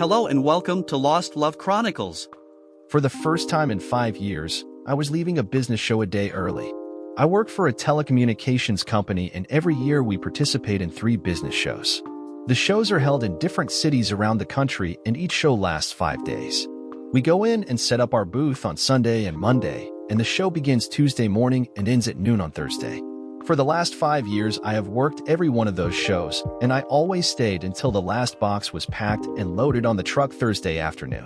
Hello and welcome to Lost Love Chronicles. For the first time in 5 years, I was leaving a business show a day early. I work for a telecommunications company, and every year we participate in 3 business shows. The shows are held in different cities around the country, and each show lasts 5 days. We go in and set up our booth on Sunday and Monday, and the show begins Tuesday morning and ends at noon on Thursday. For the last 5 years, I have worked every one of those shows, and I always stayed until the last box was packed and loaded on the truck Thursday afternoon.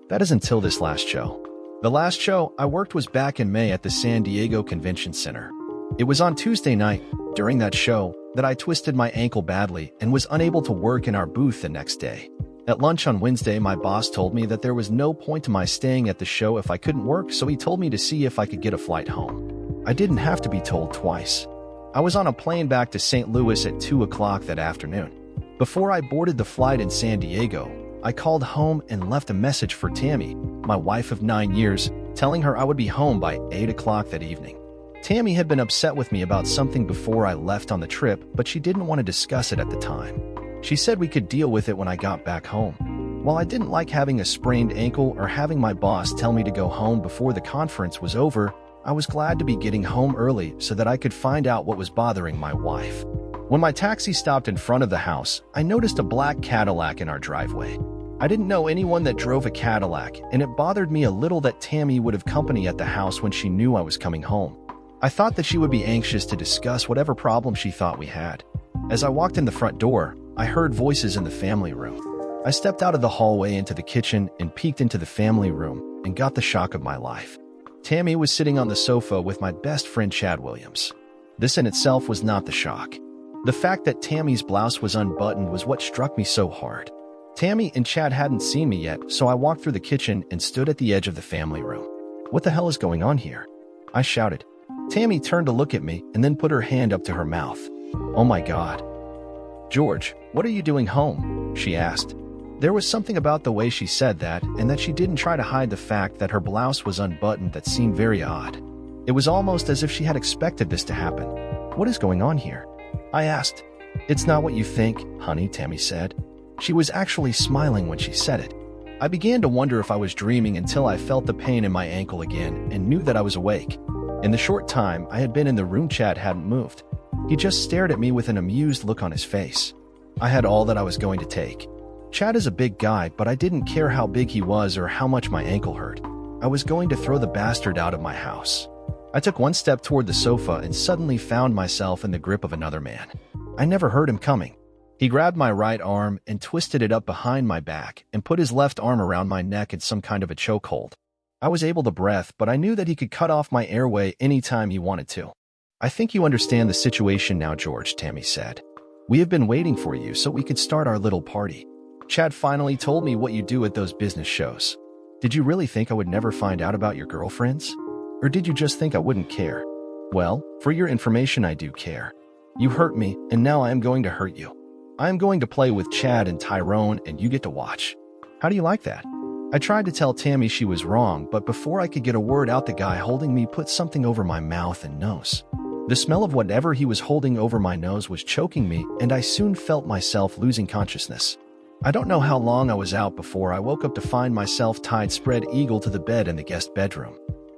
That is until this last show. The last show I worked was back in May at the San Diego Convention Center. It was on Tuesday night, during that show, that I twisted my ankle badly and was unable to work in our booth the next day. At lunch on Wednesday, my boss told me that there was no point to my staying at the show if I couldn't work, so he told me to see if I could get a flight home. I didn't have to be told twice. I was on a plane back to St. Louis at 2 o'clock that afternoon. Before I boarded the flight in San Diego, I called home and left a message for Tammy, my wife of 9 years, telling her I would be home by 8 o'clock that evening. Tammy had been upset with me about something before I left on the trip, but she didn't want to discuss it at the time. She said we could deal with it when I got back home. While I didn't like having a sprained ankle or having my boss tell me to go home before the conference was over, I was glad to be getting home early so that I could find out what was bothering my wife. When my taxi stopped in front of the house, I noticed a black Cadillac in our driveway. I didn't know anyone that drove a Cadillac, and it bothered me a little that Tammy would have company at the house when she knew I was coming home. I thought that she would be anxious to discuss whatever problem she thought we had. As I walked in the front door, I heard voices in the family room. I stepped out of the hallway into the kitchen and peeked into the family room and got the shock of my life. Tammy was sitting on the sofa with my best friend Chad Williams. This in itself was not the shock. The fact that Tammy's blouse was unbuttoned was what struck me so hard. Tammy and Chad hadn't seen me yet, so I walked through the kitchen and stood at the edge of the family room. "What the hell is going on here?" I shouted. Tammy turned to look at me and then put her hand up to her mouth. "Oh my God. George, what are you doing home?" she asked. There was something about the way she said that, and that she didn't try to hide the fact that her blouse was unbuttoned, that seemed very odd. It was almost as if she had expected this to happen. "What is going on here?" I asked. "It's not what you think, honey," Tammy said. She was actually smiling when she said it. I began to wonder if I was dreaming until I felt the pain in my ankle again and knew that I was awake. In the short time I had been in the room, Chad hadn't moved. He just stared at me with an amused look on his face. I had all that I was going to take. Chad is a big guy, but I didn't care how big he was or how much my ankle hurt. I was going to throw the bastard out of my house. I took one step toward the sofa and suddenly found myself in the grip of another man. I never heard him coming. He grabbed my right arm and twisted it up behind my back and put his left arm around my neck in some kind of a chokehold. I was able to breathe, but I knew that he could cut off my airway anytime he wanted to. "I think you understand the situation now, George," Tammy said. "We have been waiting for you so we could start our little party. Chad finally told me what you do at those business shows. Did you really think I would never find out about your girlfriends? Or did you just think I wouldn't care? Well, for your information, I do care. You hurt me, and now I am going to hurt you. I am going to play with Chad and Tyrone, and you get to watch. How do you like that?" I tried to tell Tammy she was wrong, but before I could get a word out, the guy holding me put something over my mouth and nose. The smell of whatever he was holding over my nose was choking me, and I soon felt myself losing consciousness. I don't know how long I was out before I woke up to find myself tied spread eagle to the bed in the guest bedroom.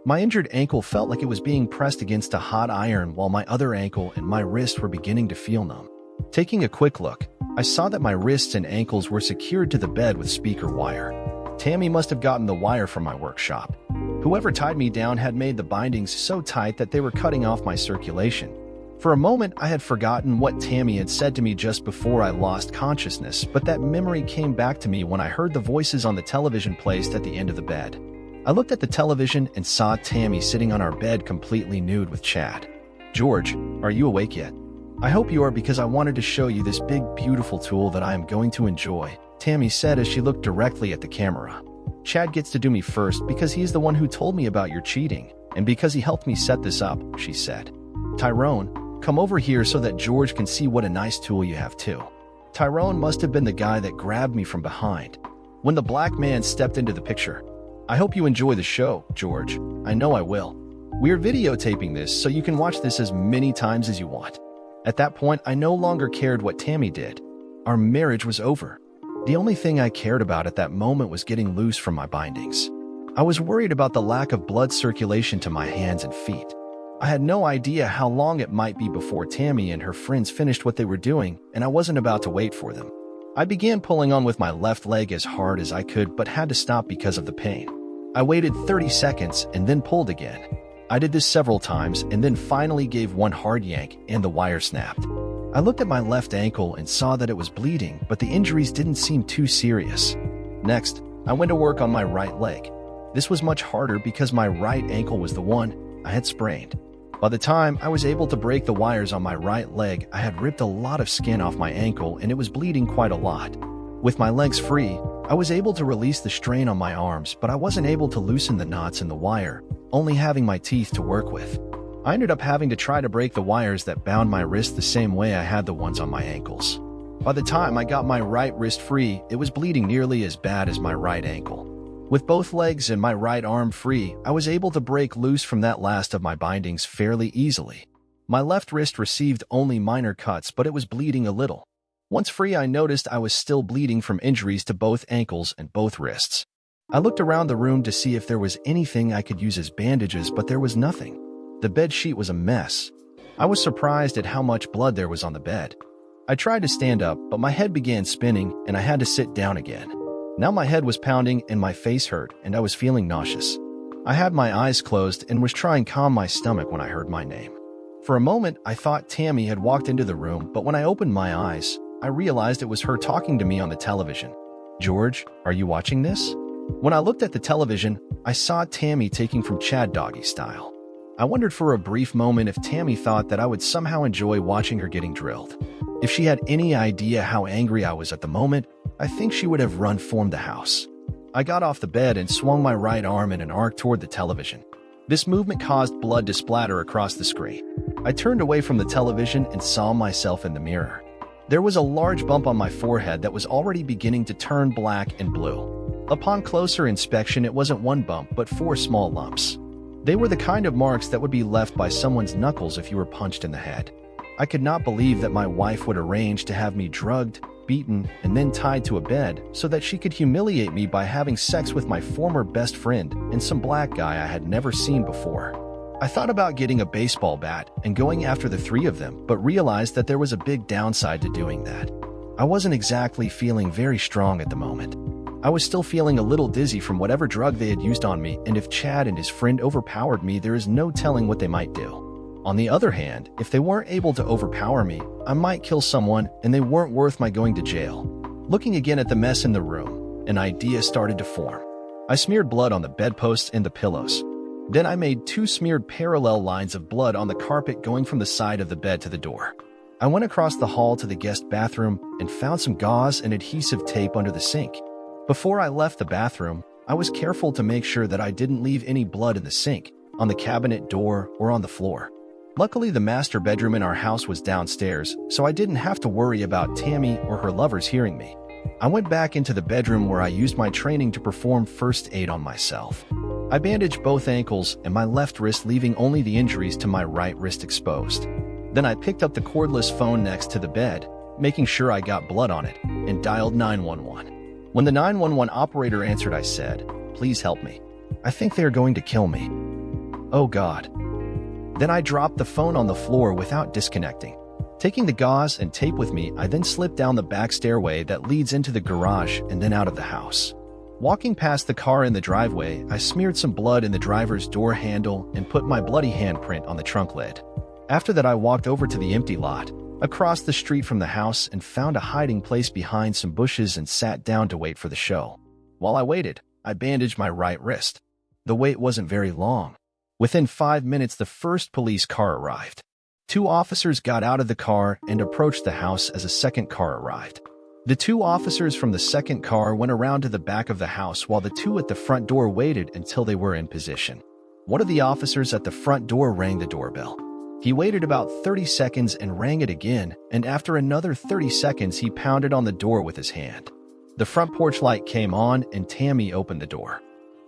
My injured ankle felt like it was being pressed against a hot iron, while my other ankle and my wrist were beginning to feel numb. Taking a quick look, I saw that my wrists and ankles were secured to the bed with speaker wire. Tammy must have gotten the wire from my workshop. Whoever tied me down had made the bindings so tight that they were cutting off my circulation. For a moment, I had forgotten what Tammy had said to me just before I lost consciousness, but that memory came back to me when I heard the voices on the television placed at the end of the bed. I looked at the television and saw Tammy sitting on our bed completely nude with Chad. "George, are you awake yet?" "I hope you are, because I wanted to show you this big, beautiful tool that I am going to enjoy," Tammy said as she looked directly at the camera. "Chad gets to do me first because he is the one who told me about your cheating, and because he helped me set this up," she said. "Tyrone, come over here so that George can see what a nice tool you have too." Tyrone must have been the guy that grabbed me from behind when the black man stepped into the picture. "I hope you enjoy the show, George. I know I will. We're videotaping this so you can watch this as many times as you want." At that point, I no longer cared what Tammy did. Our marriage was over. The only thing I cared about at that moment was getting loose from my bindings. I was worried about the lack of blood circulation to my hands and feet. I had no idea how long it might be before Tammy and her friends finished what they were doing, and I wasn't about to wait for them. I began pulling on with my left leg as hard as I could but had to stop because of the pain. I waited 30 seconds and then pulled again. I did this several times and then finally gave one hard yank and the wire snapped. I looked at my left ankle and saw that it was bleeding, but the injuries didn't seem too serious. Next, I went to work on my right leg. This was much harder because my right ankle was the one I had sprained. By the time I was able to break the wires on my right leg, I had ripped a lot of skin off my ankle and it was bleeding quite a lot. With my legs free, I was able to release the strain on my arms, but I wasn't able to loosen the knots in the wire, only having my teeth to work with. I ended up having to try to break the wires that bound my wrist the same way I had the ones on my ankles. By the time I got my right wrist free, it was bleeding nearly as bad as my right ankle. With both legs and my right arm free, I was able to break loose from that last of my bindings fairly easily. My left wrist received only minor cuts, but it was bleeding a little. Once free, I noticed I was still bleeding from injuries to both ankles and both wrists. I looked around the room to see if there was anything I could use as bandages, but there was nothing. The bed sheet was a mess. I was surprised at how much blood there was on the bed. I tried to stand up, but my head began spinning and I had to sit down again. Now my head was pounding and my face hurt and I was feeling nauseous. I had my eyes closed and was trying to calm my stomach when I heard my name. For a moment, I thought Tammy had walked into the room, but when I opened my eyes, I realized it was her talking to me on the television. "George, are you watching this?" When I looked at the television, I saw Tammy taking from Chad doggy style. I wondered for a brief moment if Tammy thought that I would somehow enjoy watching her getting drilled. If she had any idea how angry I was at the moment, I think she would have run from the house. I got off the bed and swung my right arm in an arc toward the television. This movement caused blood to splatter across the screen. I turned away from the television and saw myself in the mirror. There was a large bump on my forehead that was already beginning to turn black and blue. Upon closer inspection, it wasn't one bump, but 4 small lumps. They were the kind of marks that would be left by someone's knuckles if you were punched in the head. I could not believe that my wife would arrange to have me drugged, beaten, and then tied to a bed so that she could humiliate me by having sex with my former best friend and some black guy I had never seen before. I thought about getting a baseball bat and going after the 3 of them, but realized that there was a big downside to doing that. I wasn't exactly feeling very strong at the moment. I was still feeling a little dizzy from whatever drug they had used on me, and if Chad and his friend overpowered me, there is no telling what they might do. On the other hand, if they weren't able to overpower me, I might kill someone and they weren't worth my going to jail. Looking again at the mess in the room, an idea started to form. I smeared blood on the bedposts and the pillows. Then I made 2 smeared parallel lines of blood on the carpet going from the side of the bed to the door. I went across the hall to the guest bathroom and found some gauze and adhesive tape under the sink. Before I left the bathroom, I was careful to make sure that I didn't leave any blood in the sink, on the cabinet door, or on the floor. Luckily, the master bedroom in our house was downstairs, so I didn't have to worry about Tammy or her lovers hearing me. I went back into the bedroom where I used my training to perform first aid on myself. I bandaged both ankles and my left wrist, leaving only the injuries to my right wrist exposed. Then I picked up the cordless phone next to the bed, making sure I got blood on it, and dialed 911. When the 911 operator answered, I said, "Please help me. I think they are going to kill me." Oh God. Then I dropped the phone on the floor without disconnecting. Taking the gauze and tape with me, I then slipped down the back stairway that leads into the garage and then out of the house. Walking past the car in the driveway, I smeared some blood in the driver's door handle and put my bloody handprint on the trunk lid. After that, I walked over to the empty lot, across the street from the house, and found a hiding place behind some bushes and sat down to wait for the show. While I waited, I bandaged my right wrist. The wait wasn't very long. Within 5 minutes, the first police car arrived. 2 officers got out of the car and approached the house as a second car arrived. The 2 officers from the second car went around to the back of the house while the 2 at the front door waited until they were in position. One of the officers at the front door rang the doorbell. He waited about 30 seconds and rang it again, and after another 30 seconds, he pounded on the door with his hand. The front porch light came on and Tammy opened the door.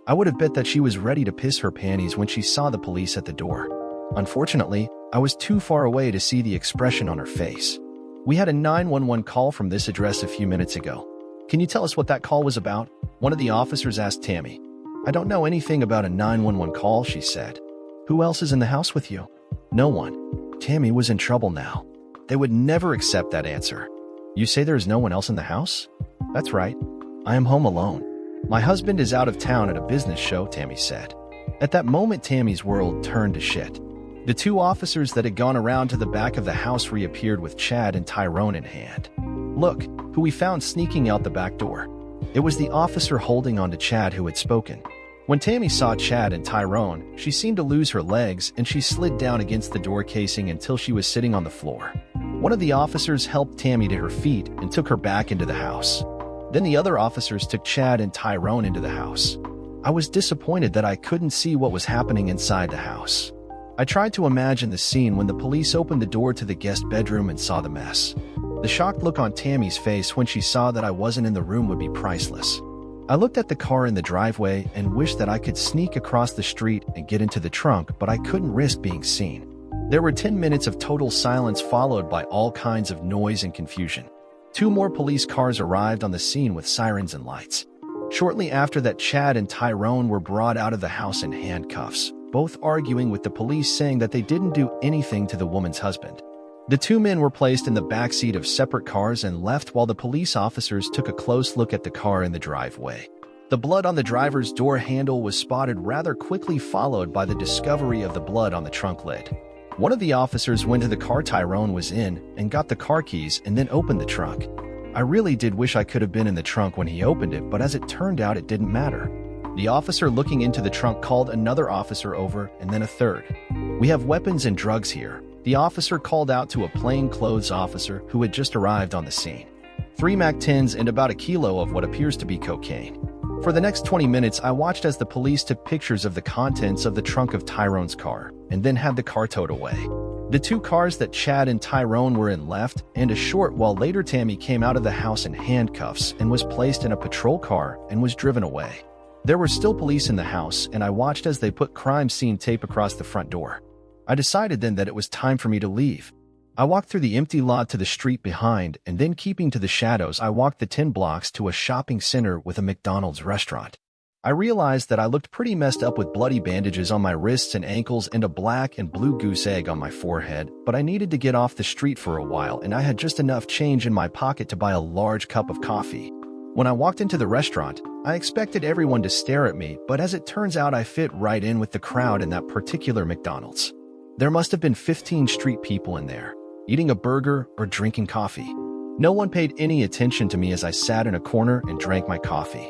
I would have bet that she was ready to piss her panties when she saw the police at the door. Unfortunately, I was too far away to see the expression on her face. "We had a 911 call from this address a few minutes ago. Can you tell us what that call was about? One of the officers asked Tammy. I don't know anything about a 911 call, she said. Who else is in the house with you? No one. Tammy was in trouble now. They would never accept that answer. You say there is no one else in the house? That's right. I am home alone. My husband is out of town at a business show, Tammy said. At that moment, Tammy's world turned to shit. The two officers that had gone around to the back of the house reappeared with Chad and Tyrone in hand. Look, who we found sneaking out the back door. It was the officer holding on to Chad who had spoken. When Tammy saw Chad and Tyrone, she seemed to lose her legs and she slid down against the door casing until she was sitting on the floor. One of the officers helped Tammy to her feet and took her back into the house. Then the other officers took Chad and Tyrone into the house. I was disappointed that I couldn't see what was happening inside the house. I tried to imagine the scene when the police opened the door to the guest bedroom and saw the mess. The shocked look on Tammy's face when she saw that I wasn't in the room would be priceless. I looked at the car in the driveway and wished that I could sneak across the street and get into the trunk, but I couldn't risk being seen. There were 10 minutes of total silence followed by all kinds of noise and confusion. 2 more police cars arrived on the scene with sirens and lights. Shortly after that, Chad and Tyrone were brought out of the house in handcuffs, both arguing with the police saying that they didn't do anything to the woman's husband. The 2 men were placed in the backseat of separate cars and left while the police officers took a close look at the car in the driveway. The blood on the driver's door handle was spotted rather quickly, followed by the discovery of the blood on the trunk lid. One of the officers went to the car Tyrone was in and got the car keys and then opened the trunk. I really did wish I could have been in the trunk when he opened it, but as it turned out, it didn't matter. The officer looking into the trunk called another officer over and then a third. We have weapons and drugs here. The officer called out to a plainclothes officer who had just arrived on the scene. 3 MAC-10s and about a kilo of what appears to be cocaine. For the next 20 minutes, I watched as the police took pictures of the contents of the trunk of Tyrone's car and then had the car towed away. The 2 cars that Chad and Tyrone were in left, and a short while later Tammy came out of the house in handcuffs and was placed in a patrol car and was driven away. There were still police in the house, and I watched as they put crime scene tape across the front door. I decided then that it was time for me to leave. I walked through the empty lot to the street behind, and then keeping to the shadows, I walked the 10 blocks to a shopping center with a McDonald's restaurant. I realized that I looked pretty messed up with bloody bandages on my wrists and ankles and a black and blue goose egg on my forehead, but I needed to get off the street for a while, and I had just enough change in my pocket to buy a large cup of coffee. When I walked into the restaurant, I expected everyone to stare at me, but as it turns out, I fit right in with the crowd in that particular McDonald's. There must have been 15 street people in there, eating a burger or drinking coffee. No one paid any attention to me as I sat in a corner and drank my coffee.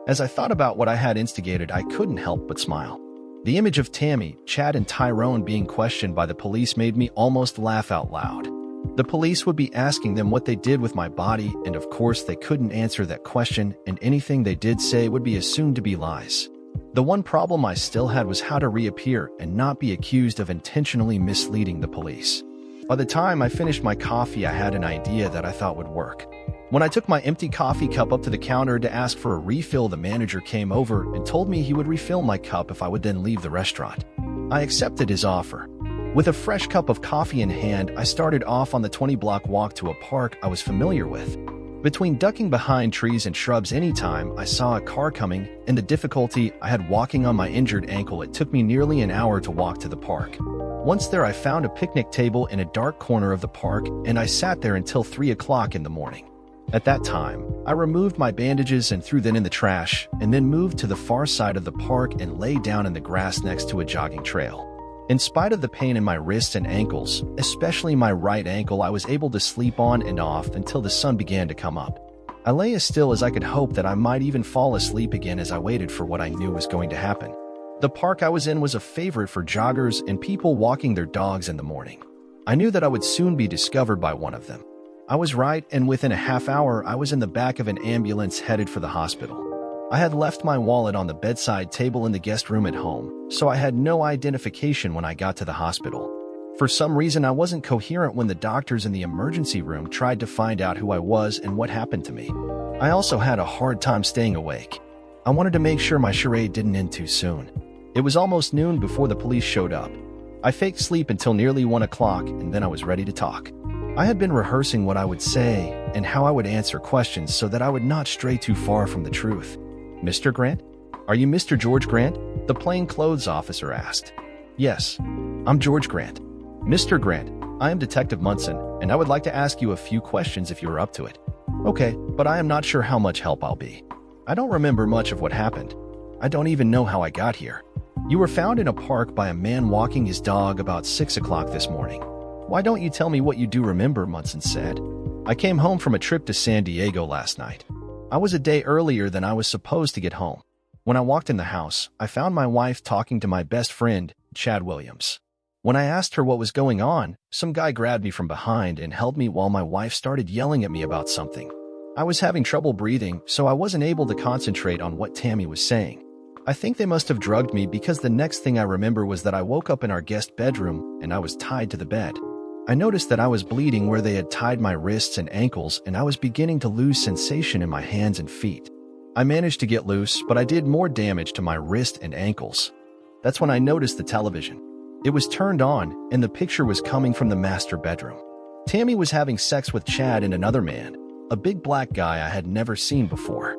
As I thought about what I had instigated, I couldn't help but smile. The image of Tammy, Chad, and Tyrone being questioned by the police made me almost laugh out loud. The police would be asking them what they did with my body, and of course they couldn't answer that question, and anything they did say would be assumed to be lies. The one problem I still had was how to reappear and not be accused of intentionally misleading the police. By the time I finished my coffee, I had an idea that I thought would work. When I took my empty coffee cup up to the counter to ask for a refill, the manager came over and told me he would refill my cup if I would then leave the restaurant. I accepted his offer. With a fresh cup of coffee in hand, I started off on the 20-block walk to a park I was familiar with. Between ducking behind trees and shrubs anytime I saw a car coming and the difficulty I had walking on my injured ankle, it took me nearly an hour to walk to the park. Once there, I found a picnic table in a dark corner of the park, and I sat there until 3 o'clock in the morning. At that time, I removed my bandages and threw them in the trash, and then moved to the far side of the park and lay down in the grass next to a jogging trail. In spite of the pain in my wrists and ankles, especially my right ankle, I was able to sleep on and off until the sun began to come up. I lay as still as I could, hope that I might even fall asleep again as I waited for what I knew was going to happen. The park I was in was a favorite for joggers and people walking their dogs in the morning. I knew that I would soon be discovered by one of them. I was right, and within a half hour, I was in the back of an ambulance headed for the hospital. I had left my wallet on the bedside table in the guest room at home, so I had no identification when I got to the hospital. For some reason, I wasn't coherent when the doctors in the emergency room tried to find out who I was and what happened to me. I also had a hard time staying awake. I wanted to make sure my charade didn't end too soon. It was almost noon before the police showed up. I faked sleep until nearly 1 o'clock, and then I was ready to talk. I had been rehearsing what I would say and how I would answer questions so that I would not stray too far from the truth. "Mr. Grant? Are you Mr. George Grant?" the plainclothes officer asked. "Yes, I'm George Grant." "Mr. Grant, I am Detective Munson, and I would like to ask you a few questions if you are up to it." "Okay, but I am not sure how much help I'll be. I don't remember much of what happened. I don't even know how I got here." "You were found in a park by a man walking his dog about 6 o'clock this morning." "Why don't you tell me what you do remember?" Munson said. "I came home from a trip to San Diego last night. I was a day earlier than I was supposed to get home. When I walked in the house, I found my wife talking to my best friend, Chad Williams. When I asked her what was going on, some guy grabbed me from behind and held me while my wife started yelling at me about something. I was having trouble breathing, so I wasn't able to concentrate on what Tammy was saying. I think they must have drugged me because the next thing I remember was that I woke up in our guest bedroom and I was tied to the bed. I noticed that I was bleeding where they had tied my wrists and ankles, and I was beginning to lose sensation in my hands and feet. I managed to get loose, but I did more damage to my wrist and ankles. That's when I noticed the television. It was turned on, and the picture was coming from the master bedroom. Tammy was having sex with Chad and another man, a big black guy I had never seen before.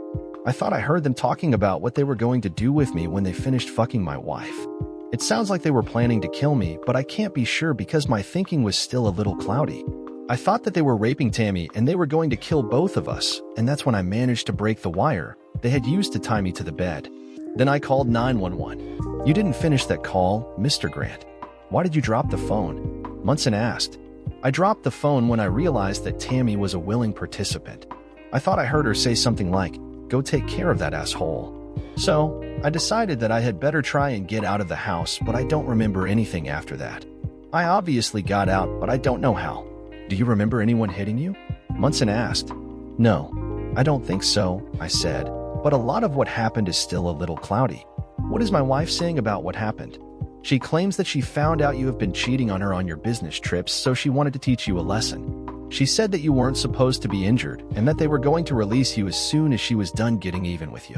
I thought I heard them talking about what they were going to do with me when they finished fucking my wife. It sounds like they were planning to kill me, but I can't be sure because my thinking was still a little cloudy. I thought that they were raping Tammy and they were going to kill both of us, and that's when I managed to break the wire they had used to tie me to the bed. Then I called 911. "You didn't finish that call, Mr. Grant. Why did you drop the phone?" Munson asked. "I dropped the phone when I realized that Tammy was a willing participant. I thought I heard her say something like, 'Go take care of that asshole.' So, I decided that I had better try and get out of the house, but I don't remember anything after that. I obviously got out, but I don't know how." "Do you remember anyone hitting you?" Munson asked. "No, I don't think so," I said, "but a lot of what happened is still a little cloudy." "What is my wife saying about what happened?" "She claims that she found out you have been cheating on her on your business trips, so she wanted to teach you a lesson. She said that you weren't supposed to be injured and that they were going to release you as soon as she was done getting even with you."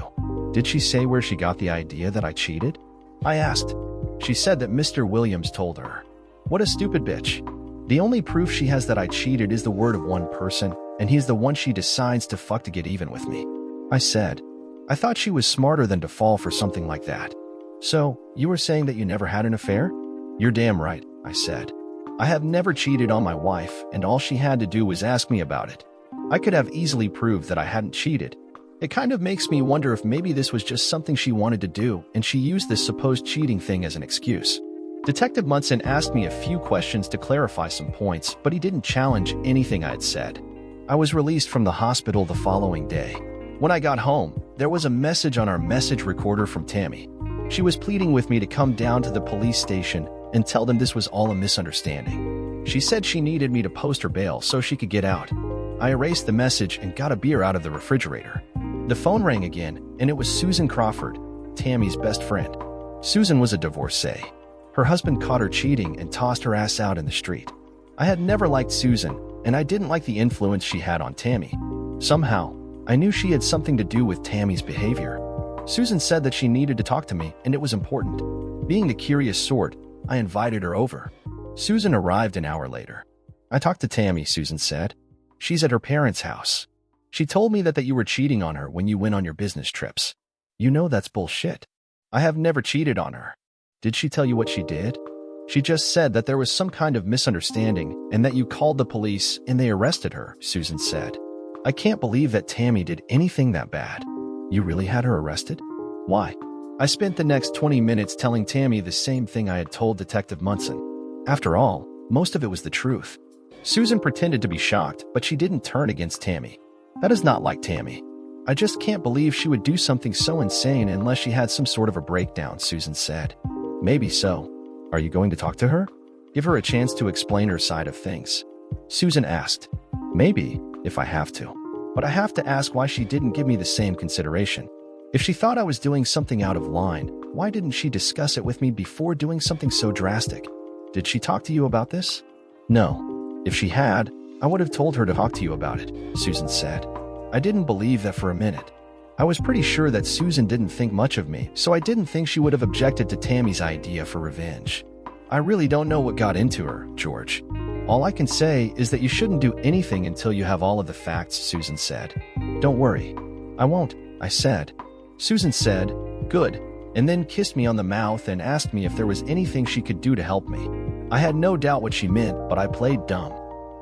"Did she say where she got the idea that I cheated?" I asked. "She said that Mr. Williams told her." "What a stupid bitch. The only proof she has that I cheated is the word of one person, and he's the one she decides to fuck to get even with me," I said. I thought she was smarter than to fall for something like that. "So, you were saying that you never had an affair?" "You're damn right," I said. "I have never cheated on my wife, and all she had to do was ask me about it. I could have easily proved that I hadn't cheated. It kind of makes me wonder if maybe this was just something she wanted to do, and she used this supposed cheating thing as an excuse." Detective Munson asked me a few questions to clarify some points, but he didn't challenge anything I had said. I was released from the hospital the following day. When I got home, there was a message on our message recorder from Tammy. She was pleading with me to come down to the police station and tell them this was all a misunderstanding. She said she needed me to post her bail so she could get out. I erased the message and got a beer out of the refrigerator. The phone rang again, and it was Susan Crawford, Tammy's best friend. Susan was a divorcee. Her husband caught her cheating and tossed her ass out in the street. I had never liked Susan, and I didn't like the influence she had on Tammy. Somehow, I knew she had something to do with Tammy's behavior. Susan said that she needed to talk to me, and it was important. Being the curious sort, I invited her over. Susan arrived an hour later. "I talked to Tammy," Susan said. "She's at her parents' house. She told me that you were cheating on her when you went on your business trips. You know that's bullshit. I have never cheated on her." "Did she tell you what she did?" "She just said that there was some kind of misunderstanding and that you called the police and they arrested her," Susan said. "I can't believe that Tammy did anything that bad." "You really had her arrested? Why?" I spent the next 20 minutes telling Tammy the same thing I had told Detective Munson. After all, most of it was the truth. Susan pretended to be shocked, but she didn't turn against Tammy. That is not like Tammy. "I just can't believe she would do something so insane unless she had some sort of a breakdown," Susan said. "Maybe so. Are you going to talk to her? Give her a chance to explain her side of things?" Susan asked. "Maybe, if I have to. But I have to ask why she didn't give me the same consideration. If she thought I was doing something out of line, why didn't she discuss it with me before doing something so drastic? Did she talk to you about this?" "No. If she had, I would have told her to talk to you about it," Susan said. I didn't believe that for a minute. I was pretty sure that Susan didn't think much of me, so I didn't think she would have objected to Tammy's idea for revenge. "I really don't know what got into her, George. All I can say is that you shouldn't do anything until you have all of the facts, Susan said. Don't worry. I won't, I said. Susan said, good, and then kissed me on the mouth and asked me if there was anything she could do to help me. I had no doubt what she meant, but I played dumb.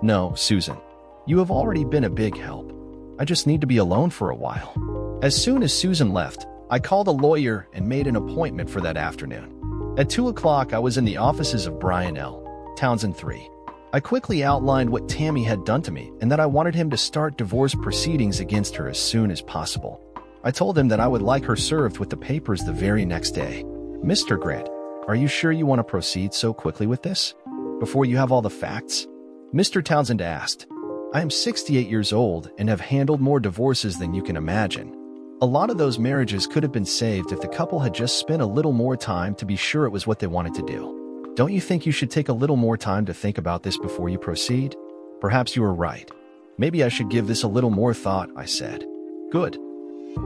No, Susan. You have already been a big help. I just need to be alone for a while. As soon as Susan left, I called a lawyer and made an appointment for that afternoon. At 2 o'clock, I was in the offices of Brian L. Townsend III. I quickly outlined what Tammy had done to me and that I wanted him to start divorce proceedings against her as soon as possible. I told him that I would like her served with the papers the very next day. Mr. Grant, are you sure you want to proceed so quickly with this? Before you have all the facts? Mr. Townsend asked. I am 68 years old and have handled more divorces than you can imagine. A lot of those marriages could have been saved if the couple had just spent a little more time to be sure it was what they wanted to do. Don't you think you should take a little more time to think about this before you proceed? Perhaps you are right. Maybe I should give this a little more thought, I said. Good.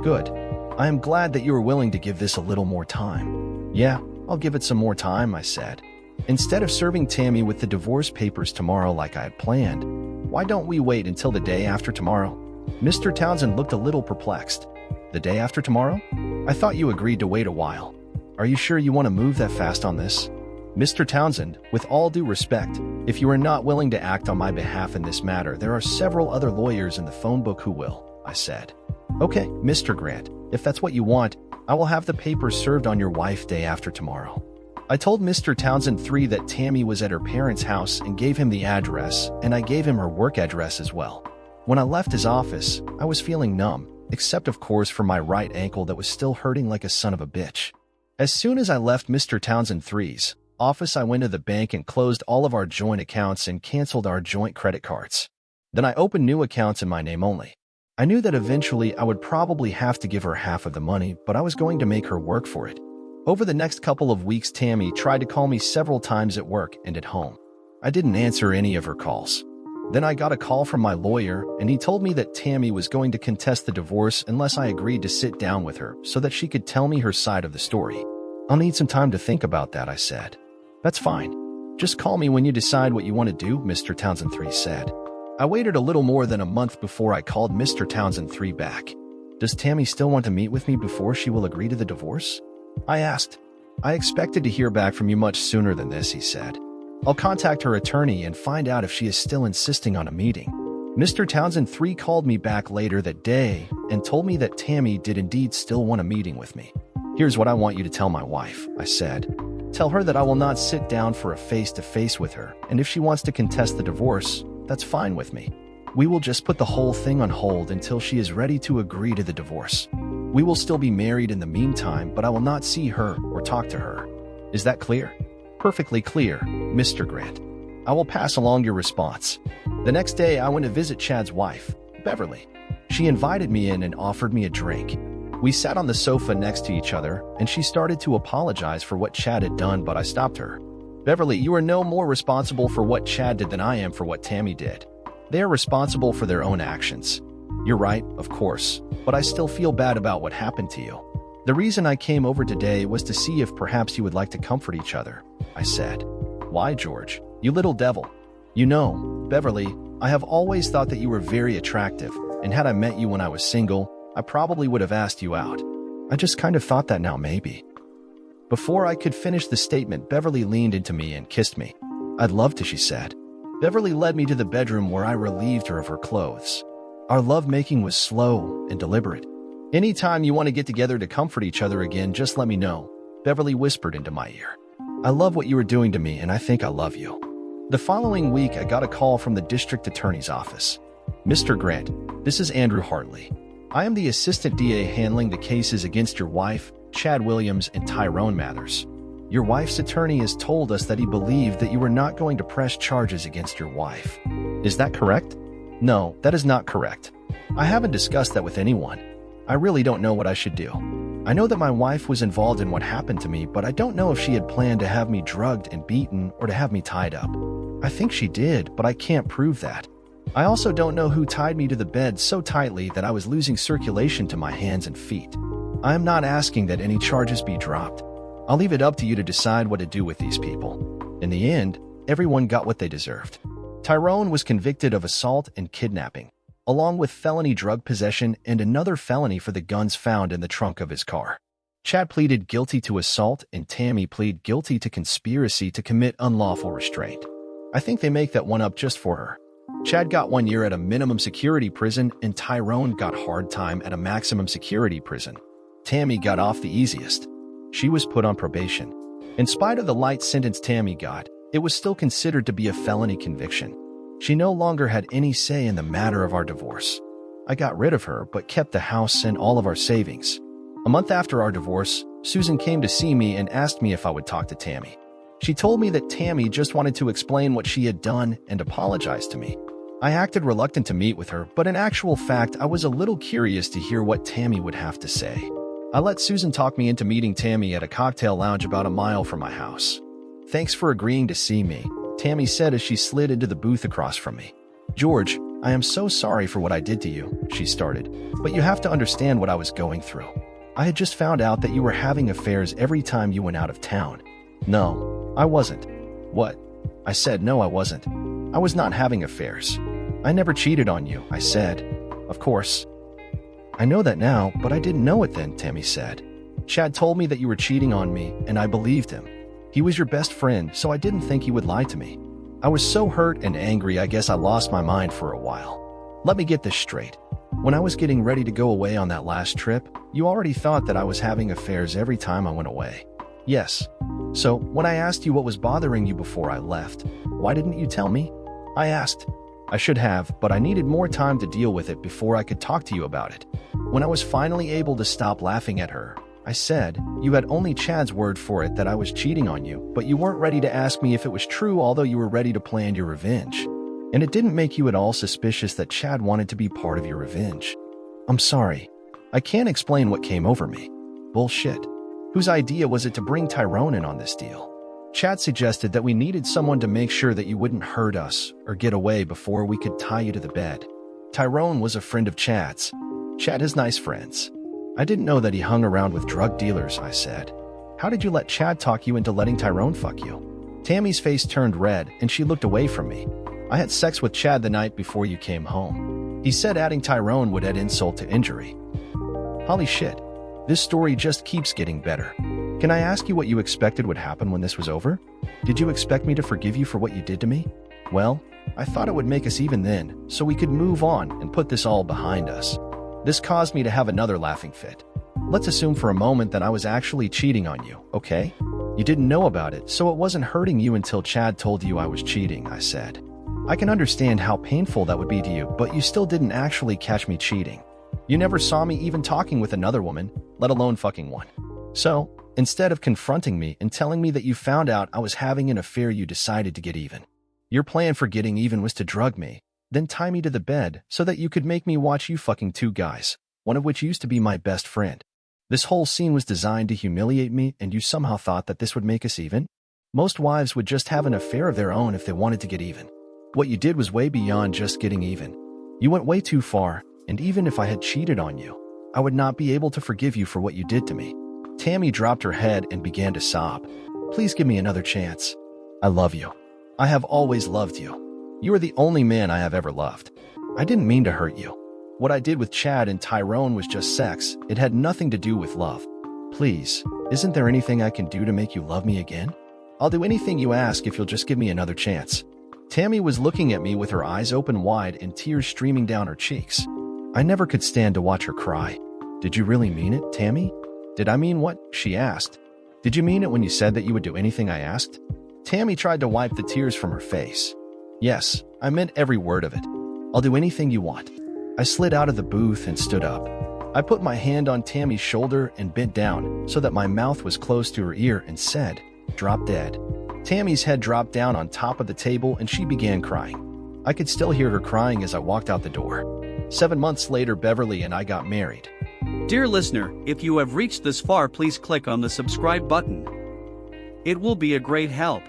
Good. I am glad that you are willing to give this a little more time. Yeah, I'll give it some more time, I said. Instead of serving Tammy with the divorce papers tomorrow like I had planned, why don't we wait until the day after tomorrow? Mr. Townsend looked a little perplexed. The day after tomorrow? I thought you agreed to wait a while. Are you sure you want to move that fast on this? Mr. Townsend, with all due respect, if you are not willing to act on my behalf in this matter, there are several other lawyers in the phone book who will, I said. Okay, Mr. Grant, if that's what you want, I will have the papers served on your wife day after tomorrow. I told Mr. Townsend III that Tammy was at her parents' house and gave him the address, and I gave him her work address as well. When I left his office, I was feeling numb, except of course for my right ankle that was still hurting like a son of a bitch. As soon as I left Mr. Townsend III's office, I went to the bank and closed all of our joint accounts and canceled our joint credit cards. Then I opened new accounts in my name only. I knew that eventually I would probably have to give her half of the money, but I was going to make her work for it. Over the next couple of weeks, Tammy tried to call me several times at work and at home. I didn't answer any of her calls. Then I got a call from my lawyer, and he told me that Tammy was going to contest the divorce unless I agreed to sit down with her so that she could tell me her side of the story. I'll need some time to think about that, I said. That's fine. Just call me when you decide what you want to do, Mr. Townsend III said. I waited a little more than a month before I called Mr. Townsend III back. Does Tammy still want to meet with me before she will agree to the divorce? I asked. I expected to hear back from you much sooner than this, he said. I'll contact her attorney and find out if she is still insisting on a meeting. Mr. Townsend III called me back later that day and told me that Tammy did indeed still want a meeting with me. Here's what I want you to tell my wife, I said. Tell her that I will not sit down for a face-to-face with her, and if she wants to contest the divorce, that's fine with me. We will just put the whole thing on hold until she is ready to agree to the divorce. We will still be married in the meantime, but I will not see her or talk to her. Is that clear? Perfectly clear, Mr. Grant. I will pass along your response. The next day, I went to visit Chad's wife, Beverly. She invited me in and offered me a drink. We sat on the sofa next to each other, and she started to apologize for what Chad had done, but I stopped her. Beverly, you are no more responsible for what Chad did than I am for what Tammy did. They are responsible for their own actions. You're right, of course, but I still feel bad about what happened to you. The reason I came over today was to see if perhaps you would like to comfort each other, I said. Why, George? You little devil. You know, Beverly, I have always thought that you were very attractive, and had I met you when I was single, I probably would have asked you out. I just kind of thought that now, maybe. Before I could finish the statement, Beverly leaned into me and kissed me. I'd love to, she said. Beverly led me to the bedroom where I relieved her of her clothes. Our lovemaking was slow and deliberate. Anytime you want to get together to comfort each other again, just let me know, Beverly whispered into my ear. I love what you are doing to me, and I think I love you. The following week, I got a call from the district attorney's office. Mr. Grant, this is Andrew Hartley. I am the assistant DA handling the cases against your wife, Chad Williams, and Tyrone Mathers. Your wife's attorney has told us that he believed that you were not going to press charges against your wife. Is that correct? No, that is not correct. I haven't discussed that with anyone. I really don't know what I should do. I know that my wife was involved in what happened to me, but I don't know if she had planned to have me drugged and beaten or to have me tied up. I think she did, but I can't prove that. I also don't know who tied me to the bed so tightly that I was losing circulation to my hands and feet. I am not asking that any charges be dropped. I'll leave it up to you to decide what to do with these people. In the end, everyone got what they deserved. Tyrone was convicted of assault and kidnapping, along with felony drug possession and another felony for the guns found in the trunk of his car. Chad pleaded guilty to assault and Tammy pleaded guilty to conspiracy to commit unlawful restraint. I think they make that one up just for her. Chad got 1 year at a minimum security prison and Tyrone got hard time at a maximum security prison. Tammy got off the easiest. She was put on probation. In spite of the light sentence Tammy got, it was still considered to be a felony conviction. She no longer had any say in the matter of our divorce. I got rid of her but kept the house and all of our savings. A month after our divorce, Susan came to see me and asked me if I would talk to Tammy. She told me that Tammy just wanted to explain what she had done and apologize to me. I acted reluctant to meet with her, but in actual fact, I was a little curious to hear what Tammy would have to say. I let Susan talk me into meeting Tammy at a cocktail lounge about a mile from my house. "Thanks for agreeing to see me," Tammy said as she slid into the booth across from me. "George, I am so sorry for what I did to you," she started, "but you have to understand what I was going through. I had just found out that you were having affairs every time you went out of town." "No, I wasn't." "What?" I said, "No, I wasn't. I was not having affairs. I never cheated on you," I said. "Of course. I know that now, but I didn't know it then," Tammy said. "Chad told me that you were cheating on me, and I believed him. He was your best friend, so I didn't think he would lie to me. I was so hurt and angry, I guess I lost my mind for a while. Let me get this straight. When I was getting ready to go away on that last trip, you already thought that I was having affairs every time I went away." "Yes. So, when I asked you what was bothering you before I left, why didn't you tell me?" I asked. "I should have, but I needed more time to deal with it before I could talk to you about it." When I was finally able to stop laughing at her, I said, "You had only Chad's word for it that I was cheating on you, but you weren't ready to ask me if it was true, although you were ready to plan your revenge. And it didn't make you at all suspicious that Chad wanted to be part of your revenge." "I'm sorry. I can't explain what came over me." "Bullshit. Whose idea was it to bring Tyrone in on this deal?" "Chad suggested that we needed someone to make sure that you wouldn't hurt us or get away before we could tie you to the bed. Tyrone was a friend of Chad's. Chad has nice friends." "I didn't know that he hung around with drug dealers," I said. "How did you let Chad talk you into letting Tyrone fuck you?" Tammy's face turned red and she looked away from me. "I had sex with Chad the night before you came home. He said adding Tyrone would add insult to injury." Holy shit. This story just keeps getting better. "Can I ask you what you expected would happen when this was over? Did you expect me to forgive you for what you did to me?" "Well, I thought it would make us even then, so we could move on and put this all behind us." This caused me to have another laughing fit. "Let's assume for a moment that I was actually cheating on you, okay? You didn't know about it, so it wasn't hurting you until Chad told you I was cheating," I said. "I can understand how painful that would be to you, but you still didn't actually catch me cheating. You never saw me even talking with another woman, let alone fucking one. So, instead of confronting me and telling me that you found out I was having an affair, you decided to get even. Your plan for getting even was to drug me, then tie me to the bed so that you could make me watch you fucking two guys, one of which used to be my best friend. This whole scene was designed to humiliate me, and you somehow thought that this would make us even? Most wives would just have an affair of their own if they wanted to get even. What you did was way beyond just getting even. You went way too far, and even if I had cheated on you, I would not be able to forgive you for what you did to me." Tammy dropped her head and began to sob. "Please give me another chance. I love you. I have always loved you. You are the only man I have ever loved. I didn't mean to hurt you. What I did with Chad and Tyrone was just sex. It had nothing to do with love. Please, isn't there anything I can do to make you love me again? I'll do anything you ask if you'll just give me another chance." Tammy was looking at me with her eyes open wide and tears streaming down her cheeks. I never could stand to watch her cry. "Did you really mean it, Tammy?" "Did I mean what?" she asked. "Did you mean it when you said that you would do anything I asked?" Tammy tried to wipe the tears from her face. "Yes, I meant every word of it. I'll do anything you want." I slid out of the booth and stood up. I put my hand on Tammy's shoulder and bent down so that my mouth was close to her ear and said, "Drop dead." Tammy's head dropped down on top of the table and she began crying. I could still hear her crying as I walked out the door. 7 months later, Beverly and I got married. Dear listener, if you have reached this far, please click on the subscribe button. It will be a great help.